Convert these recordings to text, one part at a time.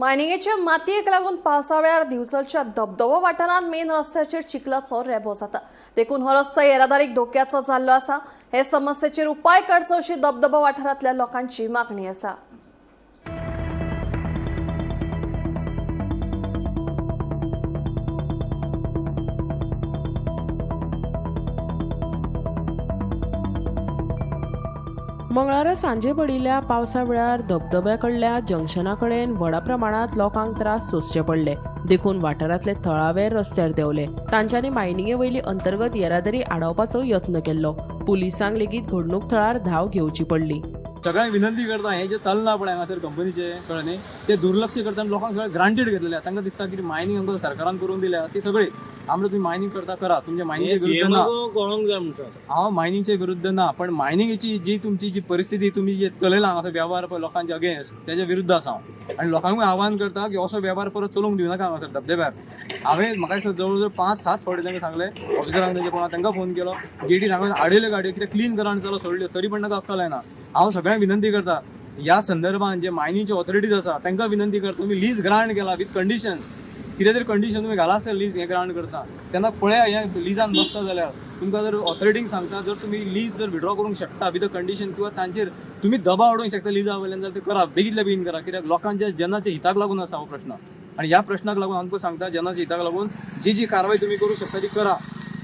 मायनिंगेच्या मातयेक लागून पावसावेळार दिवचलच्या धबधबो वाठारांत मेन रस्त्याचेर चिखलाचो रेबो जाता। देखून हो रस्तो येरादारीक धोक्याचो जाल्लो आसा। हे समस्येचेर उपाय काडचो अशी धबधबो वाठारांतल्या लोकांची मागणी आसा। मंगळारा सांजे पडिल्ल्या पावसा वेळार धबधब्या कडल्या जंक्शना कडेन व्हडा प्रमाणात लोकांक त्रास सोंसचे पडले। देखून वाठारांतले थळावे रस्त्यार देंवले। तांच्यांनी मायनिंगे वयली अंतर्गत येरादारी आडावपाचो यत्न केल्लो। पुलिसांक लेगीत घडणूक थळार धांव घेवची पडली। सगळ्यांक विनंती करता हे जे चलना पळय हांगासर कंपनीचे कळ्ळें ते दुर्लक्ष करता आनी लोकांक सगळें ग्रांटेड घेतलेले तांकां दिसता की मायनिंग आमकां सरकारान करून दिल्या ती सगळी आमकां तुम्ही मायनिंग करता करा तुमच्या मायनिंगच्या विरुद्ध ना कळोंक जाय म्हणटा हांव मायनिंगच्या विरुद्ध ना पण मायनिंगेची जी तुमची जी परिस्थिती तुम्ही जे चलयला हांगासर वेव्हार पळय लोकांचे अगेन्स्ट त्याच्या विरुद्ध आसा हांव आनी लोकांकूय आव्हान करता की असो वेव्हार परत चलूंक दिवनाका हांगासर धबधब्यार। हांवें म्हाका दिसता जवळ जवळ 5-7 फावटी तांकां सांगलें ऑफिसरांक तेजे कोणा तांकां फोन केलो गेटीर हांवें आडयल्यो गाडयो कित्याक क्लीन करा आनी चलो सोडल्यो तरी पण ताका अक्कल येना। हांव सगळ्यांक विनंती करता ह्या संदर्भात जे मायनिंगचे ऑथॉरिटीज आसा तांकां विनंती करता तुम्ही लीज ग्रांट केला विथ कंडिशन कितें तरी कंडिशन तुम्ही घाला आसता लीज हें ग्रांट करता तेन्ना पळया हें लिजान बसता जाल्यार तुमकां जर ऑथॉरिटींक सांगता जर तुम्ही लीज जर विड्रॉ करूंक शकता विथ अ कंडिशन किंवा तांचेर तुम्ही दबाव हाडूंक शकता लिजा वयल्यान जाल्यार ते करा बेगीतल्या बेगीन करा कित्याक लोकांच्या जेन्नाच्या हिताक लागून आसा हो प्रश्न आनी ह्या प्रश्नाक लागून हांव तुमकां सांगता जेन्नाच्या हिताक लागून जी कारवाय तुम्ही करूंक शकता ती करा।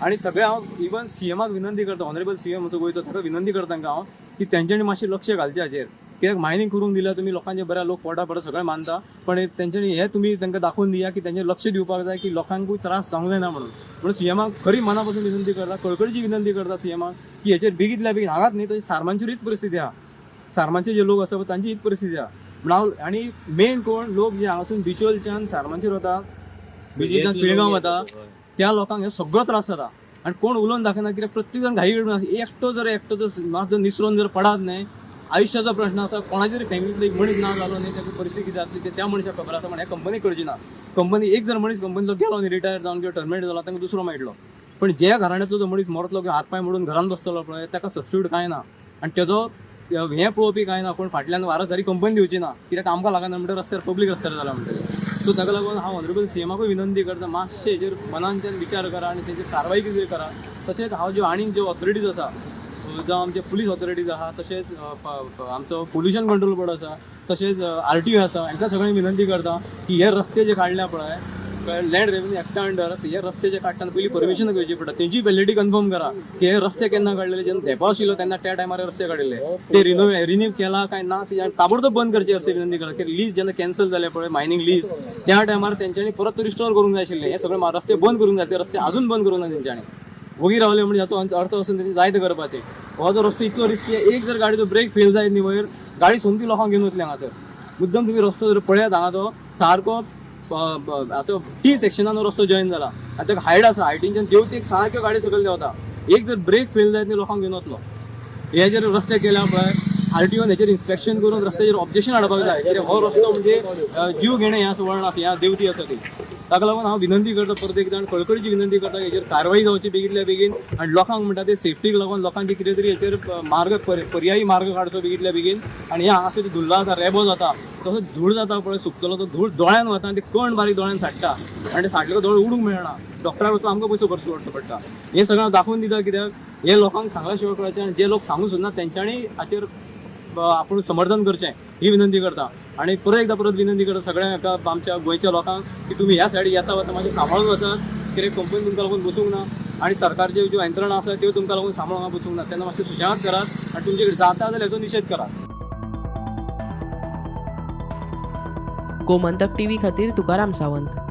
आणि सगळे हांव इवन सीएमाक विनंती करता ऑनरेबल सीएम म्हजो गोंयचो ताका विनंती करता तांकां हांव की तेंच्यांनी मातशें लक्ष घालचें हाचेर कित्याक मायनिंग करूंक दिल्यार तुमी लोकांचे बऱ्या लोक पोटा पडटा सगळें मानता पण तेंच्यांनी हें तुमी तांकां दाखोवन दिया की तेंचेर लक्ष दिवपाक जाय की लोकांकूय त्रास जावंक जायना म्हणून सीएमाक खरी मना पासून विनंती करता कळकळीची विनंती करता सीएमाक की हेचेर बेगीतल्या बेगीन हांगाच न्ही तशी सारमांचेर हीच परिस्थिती आहा सारमांचे जे लोक आसा तांची हीच परिस्थिती आहा म्हणून आनी मेन कोण लोक जे हांगासून बिचोलच्यान सारमांचेर वता बिचोलच्यान पिळगांव वता त्या लोकांक हे सगळो त्रास जाता आनी कोण उलोवन दाखयना कित्याक प्रत्येक जण घाई करून एकटो जर मात जर निसरून जर पडात न्हय आयुष्याचा प्रश्न आसा कोणाच्या जरी फॅमिलीतलो एक मनीस ना जालो न्ही ताका परिस्थिती कितें जातली ते त्या मनशाक खबर आसा पण हे कंपनी करची ना कंपनी एक जर मनीस कंपनीचो गेलो न्ही रिटायर जावन किंवा टर्मिनेट जालो तांकां दुसरो मेळटलो पण ज्या घराण्यांतलो जो मनीस मरतलो किंवा हातपाय मोडून घरान बसतलो पळय ताका सबस्टिट्यूट कांय ना आनी तेजो हें पळोवपी कांय ना कोण फाटल्यान वारसदारी कंपनी दिवची ना कित्याक आमकां लागना म्हणटा रस्त्यार पब्लीक रस्त्यार जाला म्हणटकीर सो ताका लागून हांव ऑनरेबल सीएमाकूय विनंती करता मातशें हेचेर मनांच्यान विचार करा आनी तेचेर कारवाय कितें करा। तशेंच हांव ज्यो आनीक ज्यो ऑथॉरिटीज आसा जावं आमचे पुलीस ऑथॉरिटीज आहा तशेंच आमचो पोल्युशन कंट्रोल बोर्ड आसा तशेंच RTO आसा हांकां सगळ्यांक विनंती करता की हे रस्ते जे काडल्या पळय लँड रेव्हेन्यू एक्टा अंडर हे रस्ते जे काडटाना पयलीं परमिशन घेवची पडटा तेंची व्हॅलिडिटी कन्फर्म करा की हे रस्ते केन्ना काडलेले जेन्ना देपाव आशिल्लो तेन्ना त्या टायमार रस्ते काडिल्ले ते रिन्यू केला काय ना ते ताबडतोब बंद करचे असे विनंती करा की लीज जेन्ना कॅन्सल जाले पळय मायनिंग लीज त्या टायमार तेंच्यांनी परत रिस्टोर करूंक जाय आशिल्ले हे सगळे रस्ते बंद करूंक जाय ते रस्ते अजून बंद करूंक ना तेंच्यांनी वगी रावले म्हणजे हाचो अर्थ असून तेची जायते करपाचे हो जो रस्तो इतलो रिस्की आहे एक जर गाडीचो ब्रेक फेल जायत न्ही वयर गाडी सोमती लोकांक घेवन वतले हांगासर मुद्दम तुम्ही रस्तो जर पळयात हांगा तो सारको आतां T सेक्शनान रस्तो जॉईन जाला आतां हायट आसा हायटींच्यान देंवतेक सारक्यो गाडी सकयल देंवता एक जर ब्रेक फेल जायत न्ही लोकांक घेवन वतलो हे जर रस्ते केल्या पळय RTOन हेचेर इन्स्पेक्शन करून रस्त्याचेर ऑब्जेक्शन हाडपाक जाय कित्याक हो रस्तो म्हणजे जीव घेणे हें असं वळण आसा ह्या देवती आसा ती ताका लागून हांव विनंती करता परत एकदा कळकळीची विनंती करता हेचेर कारवाई जावची बेगीतल्या बेगीन आनी लोकांक म्हणटा ते सेफ्टीक लागून लोकांचे कितें तरी हेचेर मार्ग पर्यायी मार्ग काडचो बेगीतल्या बेगीन आनी ह्या हांगासर धुल्लो जाता रेबो जाता तसो धूळ जाता पळय सुकतलो तो धूळ दोळ्यान वता आनी ते कण बारीक दोळ्यान साडटा आनी ते साडलेलो दोळ उडूंक मेळना डॉक्टराक वचून आमकां पयसो खर्च करचो पडटा हें सगळें दाखोवन दिता कित्याक हे लोकांक सांगल्या शिवाय कळचें आनी जे लोक सांगूं सोदना तेंच्यांनी हाचेर आपूण समर्थन करचें ही विनंती करता आनी परत विनंती करता सगळ्या हाका आमच्या गोंयच्या लोकांक की तुमी ह्या सायडीक येता वता मातशें सांबाळून वचात कित्याक कंपनी तुमकां लागून बसूंक ना आनी सरकारच्यो ज्यो यंत्रणा आसा त्यो तुमकां लागून सांबाळूंक बसूंक ना तेन्ना मातशें सुशेगाद करात आनी तुमचे कडेन जाता जाल्यार हेचो निशेध करात। गोमंतक TV खातीर तुकाराम सावंत।